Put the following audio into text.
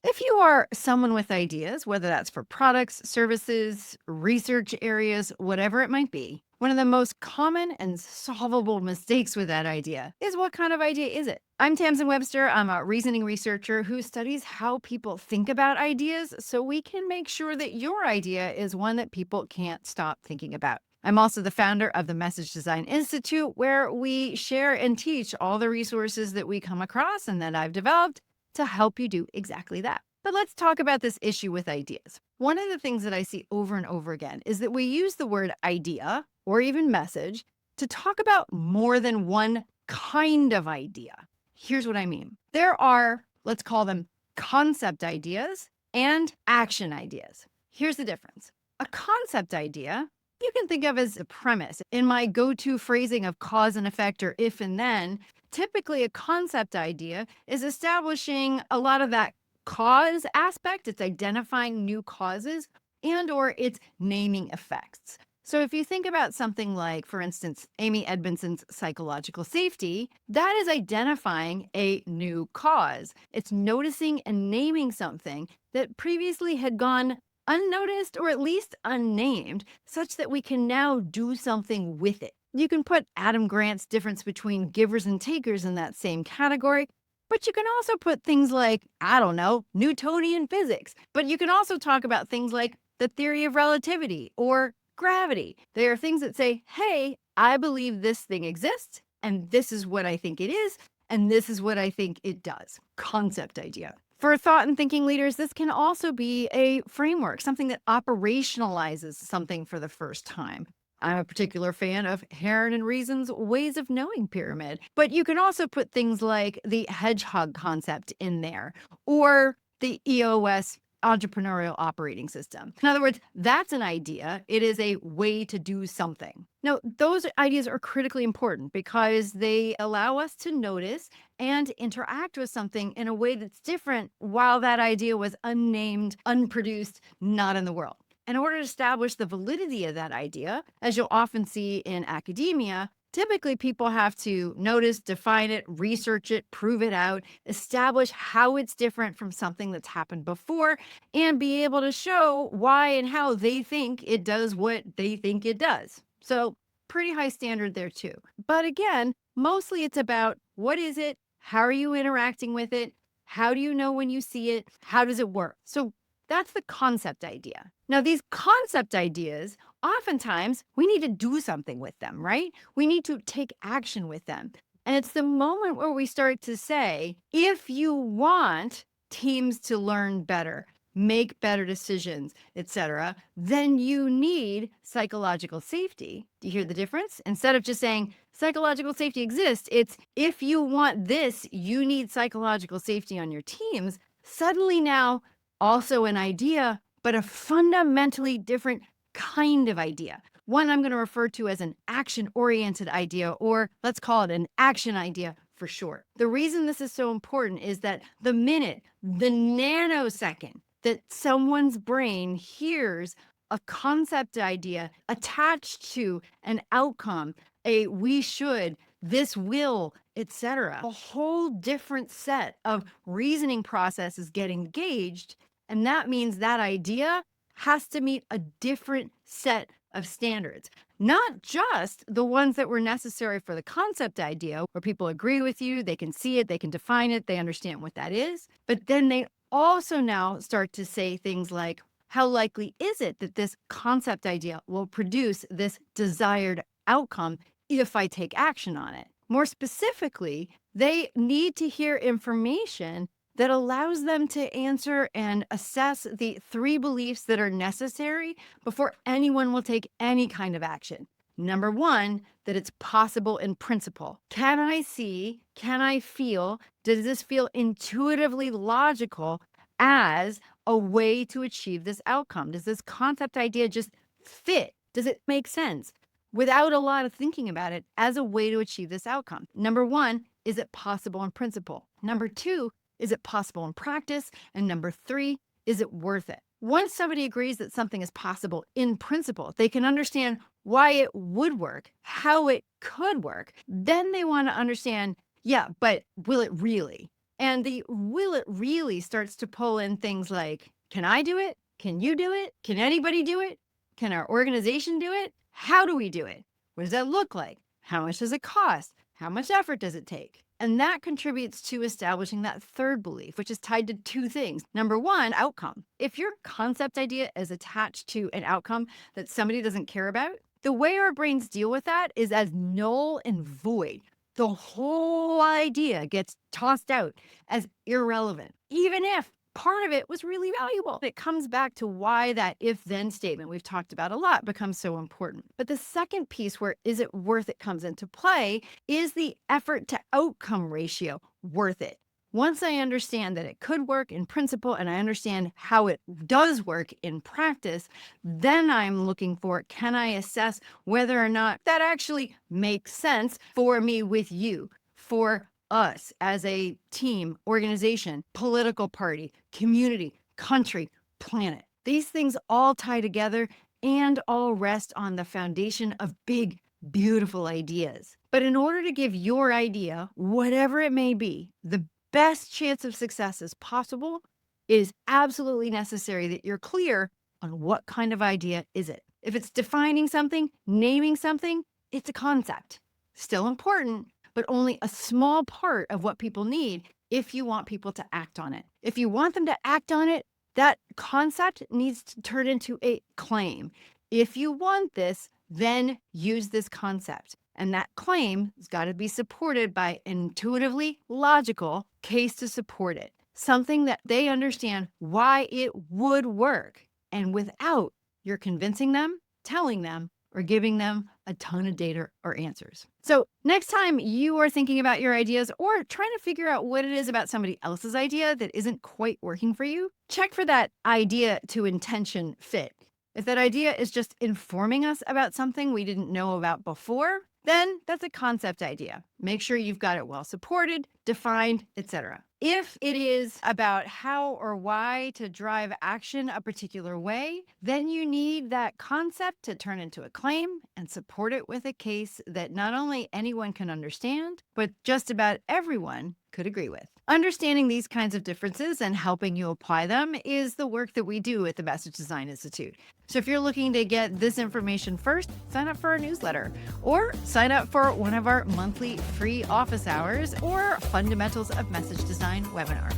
If you are someone with ideas, whether that's for products, services, research areas, whatever it might be, one of the most common and solvable mistakes with that idea is what kind of idea is it? I'm Tamsin Webster. I'm a reasoning researcher who studies how people think about ideas so we can make sure that your idea is one that people can't stop thinking about. I'm also the founder of the Message Design Institute, where we share and teach all the resources that we come across and that I've developed to help you do exactly that. But let's talk about this issue with ideas. One of the things that I see over and over again is that we use the word idea or even message to talk about more than one kind of idea. Here's what I mean. There are, let's call them concept ideas and action ideas. Here's the difference. A concept idea you can think of as a premise. In my go to phrasing of cause and effect or if and then, typically a concept idea is establishing a lot of that cause aspect. It's identifying new causes and or it's naming effects. So if you think about something like, for instance, Amy Edmondson's psychological safety, that is identifying a new cause. It's noticing and naming something that previously had gone unnoticed or at least unnamed, such that we can now do something with it. You can put Adam Grant's difference between givers and takers in that same category, but you can also put things like, I don't know, Newtonian physics. But you can also talk about things like the theory of relativity or gravity. They are things that say, hey, I believe this thing exists, and this is what I think it is, and this is what I think it does. Concept idea. For thought and thinking leaders, this can also be a framework, something that operationalizes something for the first time. I'm a particular fan of Heron and Reason's Ways of Knowing pyramid, but you can also put things like the hedgehog concept in there or the EOS entrepreneurial operating system. In other words, that's an idea. It is a way to do something. Now, those ideas are critically important because they allow us to notice and interact with something in a way that's different while that idea was unnamed, unproduced, not in the world. In order to establish the validity of that idea, as you'll often see in academia, typically people have to notice, define it, research it, prove it out, establish how it's different from something that's happened before, and be able to show why and how they think it does what they think it does. So, pretty high standard there too. But again, mostly it's about what is it? How are you interacting with it? How do you know when you see it? How does it work? So, that's the concept idea. Now, these concept ideas, oftentimes we need to do something with them, right? We need to take action with them. And it's the moment where we start to say, if you want teams to learn better, make better decisions, etc., then you need psychological safety. Do you hear the difference? Instead of just saying psychological safety exists, it's if you want this, you need psychological safety on your teams. Suddenly now also an idea, but a fundamentally different kind of idea. One I'm going to refer to as an action oriented idea, or let's call it an action idea for short. The reason this is so important is that the minute, the nanosecond that someone's brain hears a concept idea attached to an outcome, a we should, this will, etc., a whole different set of reasoning processes get engaged. And that means that idea has to meet a different set of standards, not just the ones that were necessary for the concept idea, where people agree with you, they can see it, they can define it, they understand what that is. But then they also now start to say things like, how likely is it that this concept idea will produce this desired outcome if I take action on it? More specifically, they need to hear information that allows them to answer and assess the three beliefs that are necessary before anyone will take any kind of action. Number one, that it's possible in principle. Can I see? Can I feel? Does this feel intuitively logical as a way to achieve this outcome? Does this concept idea just fit? Does it make sense without a lot of thinking about it as a way to achieve this outcome? Number one, is it possible in principle? Number two, is it possible in practice? And number three, is it worth it? Once somebody agrees that something is possible in principle, they can understand why it would work, how it could work. Then they want to understand, yeah, but will it really? And the will it really starts to pull in things like, can I do it? Can you do it? Can anybody do it? Can our organization do it? How do we do it? What does that look like? How much does it cost? How much effort does it take? And that contributes to establishing that third belief, which is tied to two things. Number one, outcome. If your concept idea is attached to an outcome that somebody doesn't care about, the way our brains deal with that is as null and void. The whole idea gets tossed out as irrelevant, even if part of it was really valuable. It comes back to why that if then statement we've talked about a lot becomes so important. But the second piece, where is it worth it, comes into play, is the effort to outcome ratio worth it? Once I understand that it could work in principle and I understand how it does work in practice, then I'm looking for, can I assess whether or not that actually makes sense for me with you, for us as a team, organization, political party, community, country, planet. These things all tie together and all rest on the foundation of big, beautiful ideas. But in order to give your idea, whatever it may be, the best chance of success as possible, it is absolutely necessary that you're clear on what kind of idea is it. If it's defining something, naming something, it's a concept. Still important, but only a small part of what people need if you want people to act on it. If you want them to act on it, that concept needs to turn into a claim. If you want this, then use this concept. And that claim has got to be supported by intuitively logical case to support it. Something that they understand why it would work. And without you're convincing them, telling them, or giving them a ton of data or answers. So next time you are thinking about your ideas or trying to figure out what it is about somebody else's idea that isn't quite working for you, check for that idea to intention fit. If that idea is just informing us about something we didn't know about before, then that's a concept idea. Make sure you've got it well supported, defined, etc. If it is about how or why to drive action a particular way, then you need that concept to turn into a claim and support it with a case that not only anyone can understand, but just about everyone could agree with. Understanding these kinds of differences and helping you apply them is the work that we do at the Message Design Institute. So if you're looking to get this information first, sign up for our newsletter or sign up for one of our monthly free office hours or Fundamentals of Message Design webinar.